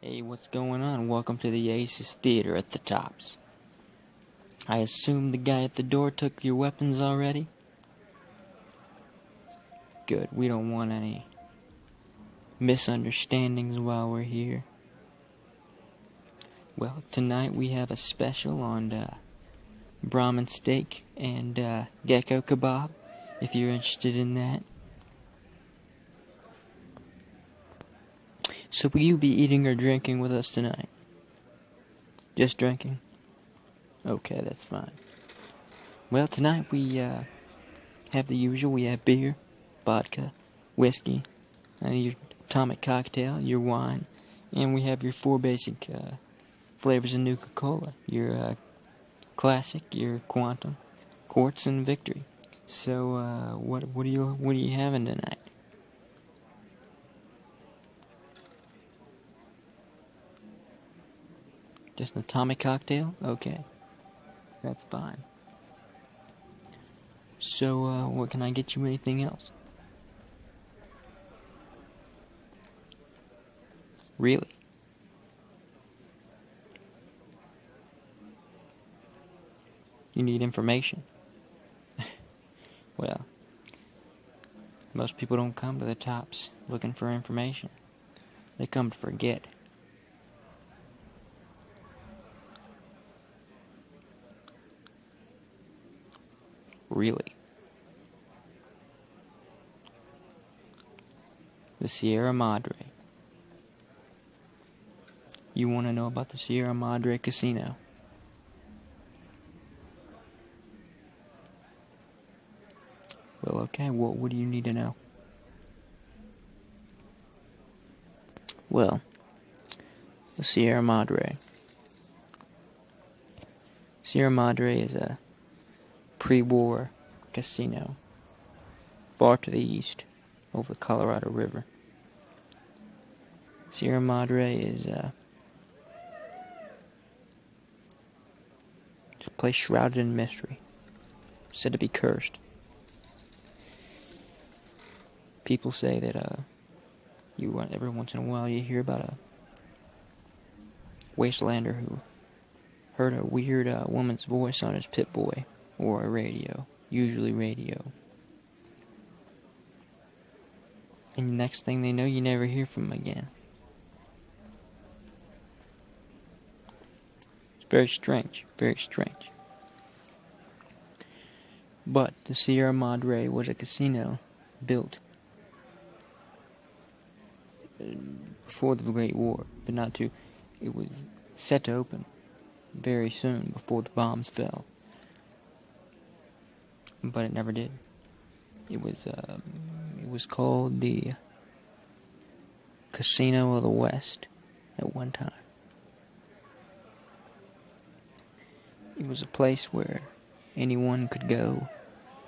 Hey, what's going on? Welcome to the Aces Theater at the Tops. I assume the guy at the door took your weapons already? Good, we don't want any misunderstandings while we're here. Well, tonight we have a special on Brahmin steak and gecko kebab, if you're interested in that. So will you be eating or drinking with us tonight? Just drinking? Okay, that's fine. Well, tonight we have the usual. We have beer, vodka, whiskey, your atomic cocktail, your wine, and we have your four basic flavors of Nuka-Cola. Your classic, your quantum, quartz, and victory. So, what are you having tonight? Just an atomic cocktail? Okay. That's fine. So, what can I get you? Anything else? Really? You need information? Well, most people don't come to the Tops looking for information. They come to forget. Really? The Sierra Madre. You want to know about the Sierra Madre Casino? Well, okay, what do you need to know? Well, the Sierra Madre. Sierra Madre is a pre-war casino far to the east over the Colorado River. Sierra Madre is a place shrouded in mystery, said to be cursed. People say that every once in a while you hear about a wastelander who heard a weird woman's voice on his Pip-Boy or a radio, usually radio. And the next thing they know, you never hear from him again. It's very strange, very strange. But the Sierra Madre was a casino built before the Great War, but not to. It was set to open very soon before the bombs fell, but it never did. It was called the Casino of the West at one time. It was a place where anyone could go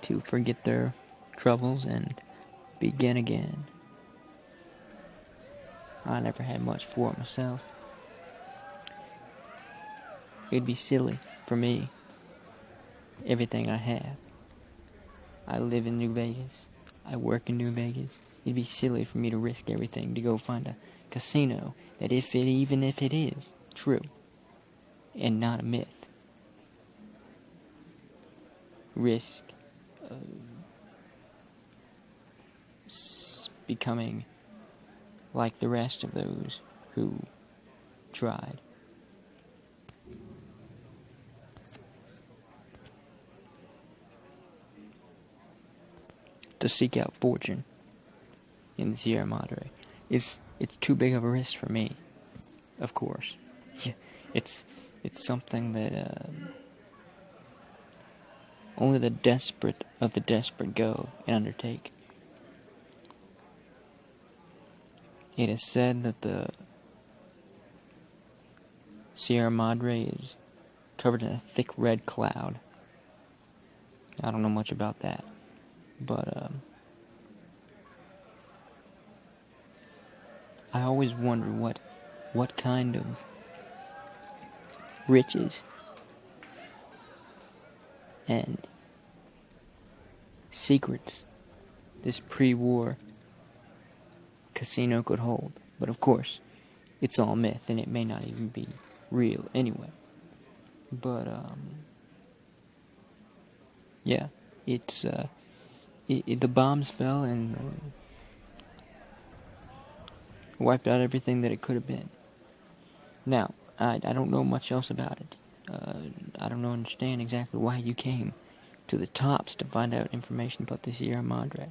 to forget their troubles and begin again. I never had much for it myself. It'd be silly for me. Everything I have. I live in New Vegas. I work in New Vegas. It'd be silly for me to risk everything to go find a casino that even if it is true and not a myth, risk becoming like the rest of those who tried. To seek out fortune in the Sierra Madre. It's too big of a risk for me, of course. It's something that only the desperate of the desperate go and undertake. It is said that the Sierra Madre is covered in a thick red cloud. I don't know much about that, but I always wonder what kind of riches and secrets this pre-war casino could hold. But of course, it's all myth, and it may not even be real anyway. But, yeah, it's, the bombs fell and wiped out everything that it could have been. Now, I don't know much else about it. I don't understand exactly why you came to the tops to find out information about the Sierra Madre.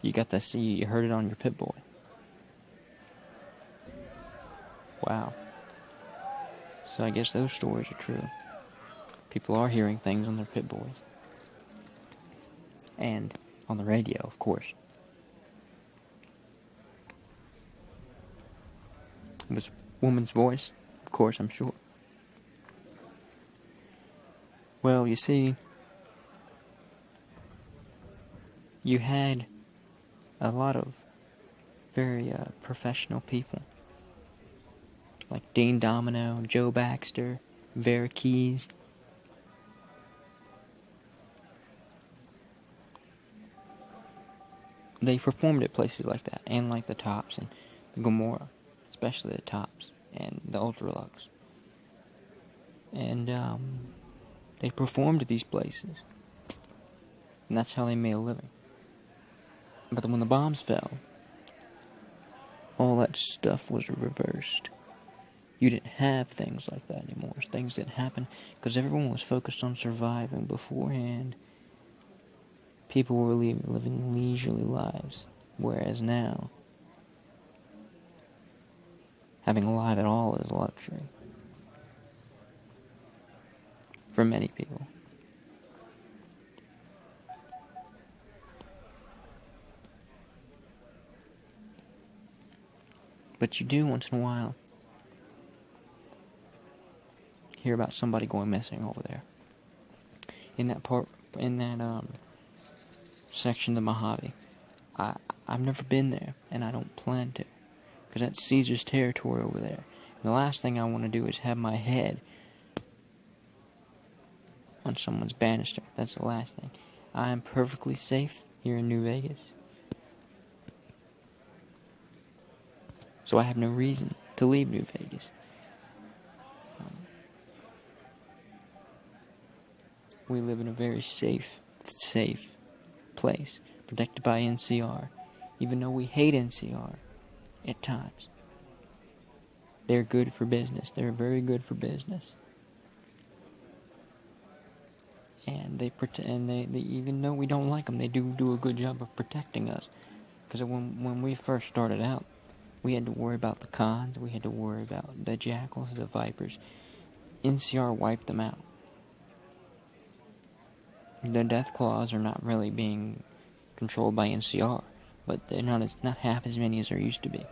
You got that? You heard it on your Pip-Boy. Wow. So I guess those stories are true. People are hearing things on their Pip-Boys. And on the radio, of course. It was a woman's voice, of course, I'm sure. Well, you see, you had a lot of very professional people, like Dean Domino, Joe Baxter, Vera Keys. They performed at places like that, and like the Tops and the Gomorrah, especially the Tops and the Ultralux. And they performed at these places, and that's how they made a living. But when the bombs fell, all that stuff was reversed. You didn't have things like that anymore. Things didn't happen because everyone was focused on surviving beforehand. People were living leisurely lives, whereas now, having a life at all is a luxury. For many people. But you do once in a while hear about somebody going missing over there. In that section of the Mojave. I've never been there, and I don't plan to, because that's Caesar's territory over there. And the last thing I want to do is have my head on someone's banister. That's the last thing. I am perfectly safe here in New Vegas. So I have no reason to leave New Vegas. We live in a very safe place, protected by NCR, even though we hate NCR at times. They're good for business. They're very good for business. And they even though we don't like them, they do a good job of protecting us. Because when we first started out, we had to worry about the cons, we had to worry about the jackals, the vipers. NCR wiped them out. The death claws are not really being controlled by NCR, but they're not half as many as there used to be.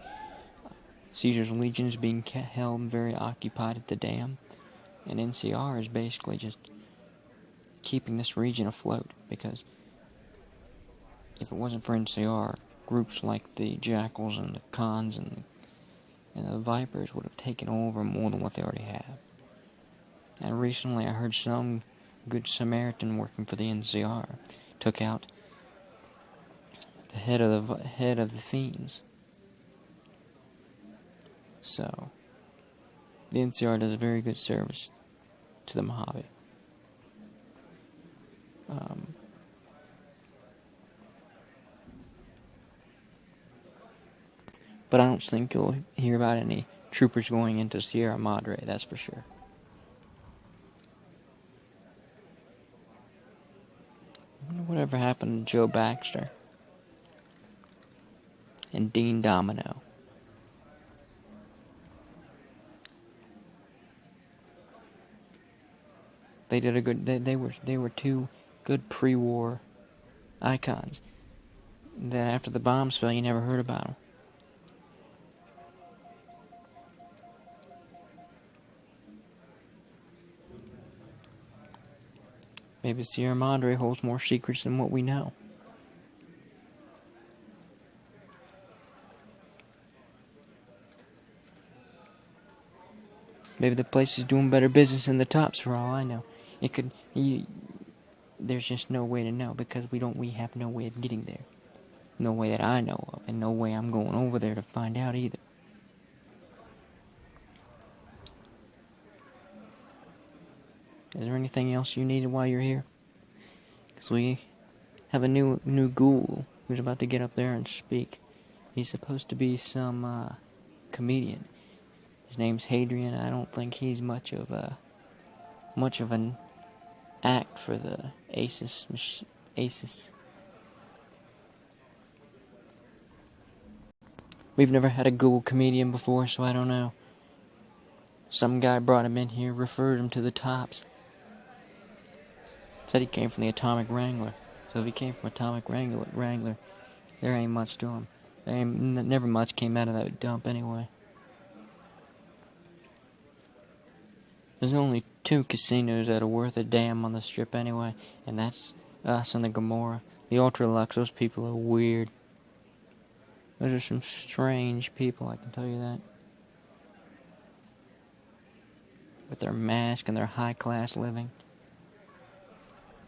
Caesar's Legion is being held very occupied at the dam, and NCR is basically just keeping this region afloat, because if it wasn't for NCR, groups like the jackals and the cons and the vipers would have taken over more than what they already have. And recently I heard some good Samaritan working for the NCR took out the head of the fiends. So the NCR does a very good service to the Mojave. But I don't think you'll hear about any troopers going into Sierra Madre, that's for sure. Whatever happened to Joe Baxter and Dean Domino? They did a good. They were two good pre-war icons. That after the bombs fell, you never heard about them. Maybe Sierra Madre holds more secrets than what we know. Maybe the place is doing better business than the tops for all I know. It could... there's just no way to know because we have no way of getting there. No way that I know of, and no way I'm going over there to find out either. Is there anything else you needed while you're here? Because we have a new ghoul who's about to get up there and speak. He's supposed to be some comedian. His name's Hadrian. I don't think he's much of an act for the Aces. We've never had a ghoul comedian before, so I don't know. Some guy brought him in here, referred him to the tops. Said he came from the Atomic Wrangler. So if he came from Atomic Wrangler, there ain't much to him. Never much came out of that dump anyway. There's only 2 casinos that are worth a damn on the strip anyway, and that's us and the Gomorrah. The Ultralux, those people are weird. Those are some strange people, I can tell you that. With their mask and their high-class living.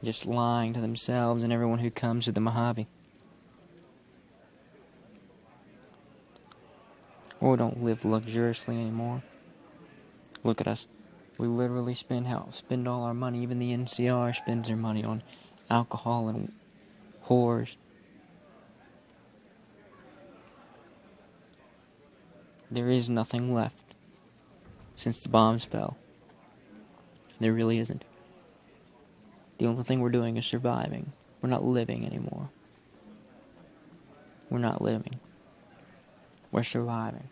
Just lying to themselves and everyone who comes to the Mojave. Or don't live luxuriously anymore. Look at us. We literally spend all our money. Even the NCR spends their money on alcohol and whores. There is nothing left since the bombs fell. There really isn't. The only thing we're doing is surviving. We're not living anymore. We're not living. We're surviving.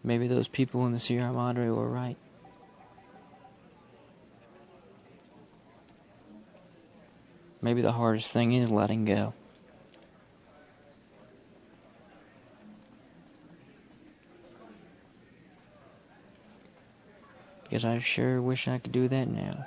Maybe those people in the Sierra Madre were right. Maybe the hardest thing is letting go. Because I sure wish I could do that now.